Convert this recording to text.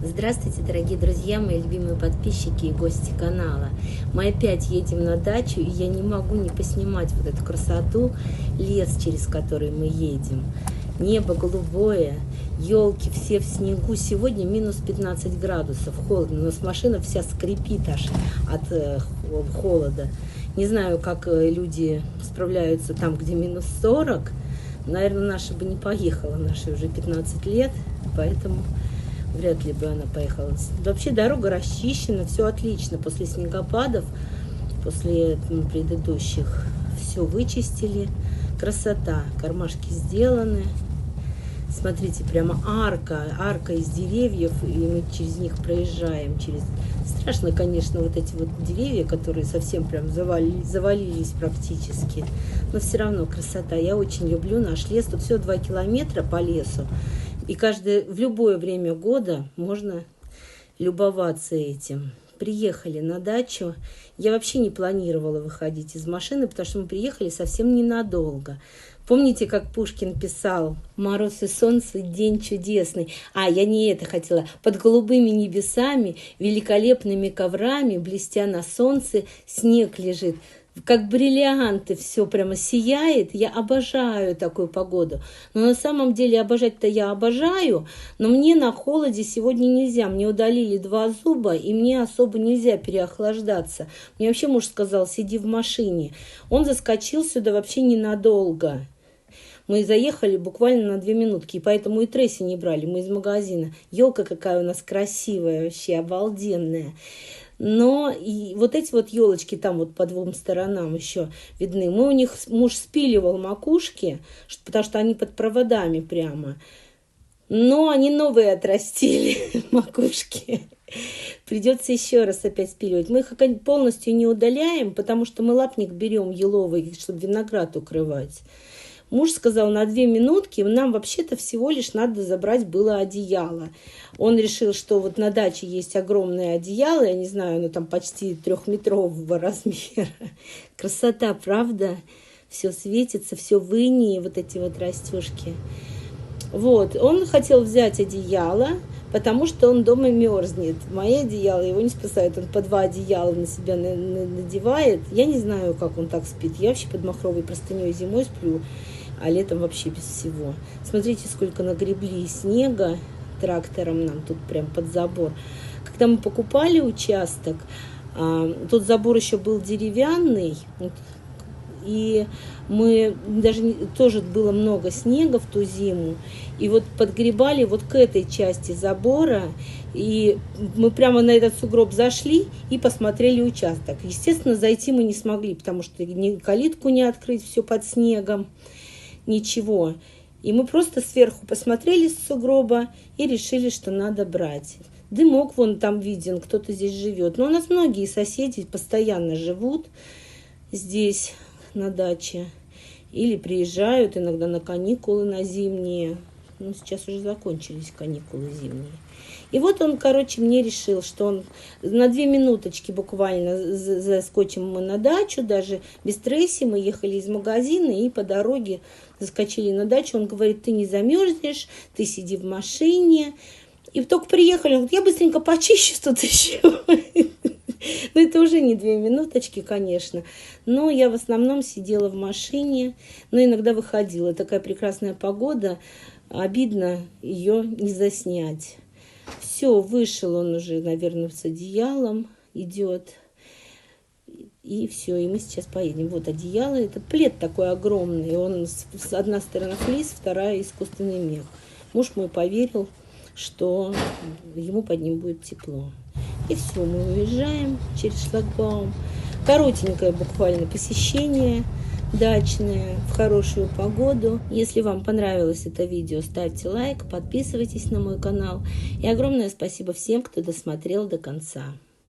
Здравствуйте, дорогие друзья, мои любимые подписчики и гости канала. Мы опять едем на дачу, и я не могу не поснимать вот эту красоту, лес, через который мы едем. Небо голубое, елки все в снегу. Сегодня минус 15 градусов, холодно, но машина вся скрипит аж от холода. Не знаю, как люди справляются там, где минус 40. Наверное, наша бы не поехала, нашей уже 15 лет, поэтому вряд ли бы она поехала. Вообще дорога расчищена, все отлично. После снегопадов, после предыдущих, все вычистили. Красота. Кармашки сделаны. Смотрите, прямо арка из деревьев, и мы через них проезжаем. Страшно, конечно, вот эти вот деревья, которые совсем прям завалились практически. Но все равно красота. Я очень люблю наш лес. Тут все 2 километра по лесу. И в любое время года можно любоваться этим. Приехали на дачу. Я вообще не планировала выходить из машины, потому что мы приехали совсем ненадолго. Помните, как Пушкин писал: «Мороз и солнце, день чудесный». Я не это хотела. «Под голубыми небесами, великолепными коврами, блестя на солнце, снег лежит». Как бриллианты, все прямо сияет. Я обожаю такую погоду. Но на самом деле обожать-то я обожаю, но мне на холоде сегодня нельзя. Мне удалили 2 зуба, и мне особо нельзя переохлаждаться. Мне вообще муж сказал: сиди в машине. Он заскочил сюда вообще ненадолго. Мы заехали буквально на 2 минутки, и поэтому и Тресси не брали. Мы из магазина. Елка какая у нас красивая, вообще обалденная. Но и вот эти вот елочки там вот по 2 сторонам еще видны. Муж спиливал макушки, потому что они под проводами прямо. Но они новые отрастили, макушки. Придется еще раз опять спиливать. Мы их полностью не удаляем, потому что мы лапник берем еловый, чтобы виноград укрывать. Муж сказал, на 2 минутки нам вообще-то всего лишь надо забрать было одеяло. Он решил, что вот на даче есть огромное одеяло, я не знаю, оно там почти 3-метрового размера. Красота, правда? Все светится, все в инии, вот эти вот растежки. Вот, он хотел взять одеяло, потому что он дома мерзнет. Мои одеяла его не спасают. Он по 2 одеяла на себя надевает. Я не знаю, как он так спит. Я вообще под махровой простыней зимой сплю, а летом вообще без всего. Смотрите, сколько нагребли снега трактором нам тут прям под забор. Когда мы покупали участок, тот забор еще был деревянный, и мы тоже было много снега в ту зиму, и вот подгребали вот к этой части забора, и мы прямо на этот сугроб зашли и посмотрели участок. Естественно, зайти мы не смогли, потому что ни калитку не открыть, все под снегом, ничего. И мы просто сверху посмотрели с сугроба и решили, что надо брать. Дымок вон там виден, кто-то здесь живет. Но у нас многие соседи постоянно живут здесь, на даче, или приезжают иногда на каникулы на зимние. Ну, сейчас уже закончились каникулы зимние. И вот он, мне решил, что он на 2 минуточки буквально заскочим мы на дачу, даже без Тресси. Мы ехали из магазина и по дороге заскочили на дачу. Он говорит: ты не замерзнешь, ты сиди в машине. И только приехали, он говорит: я быстренько почищу тут еще. Но это уже не 2 минуточки, конечно. Но я в основном сидела в машине, но иногда выходила. Такая прекрасная погода, обидно ее не заснять. Все, вышел он уже, наверное, с одеялом, идет. И все, и мы сейчас поедем. Вот одеяло, это плед такой огромный. Он с одной стороны флис, вторая искусственный мех. Муж мой поверил, что ему под ним будет тепло. И все, мы уезжаем через шлагбаум. Коротенькое буквально посещение дачное в хорошую погоду. Если вам понравилось это видео, ставьте лайк, подписывайтесь на мой канал. И огромное спасибо всем, кто досмотрел до конца.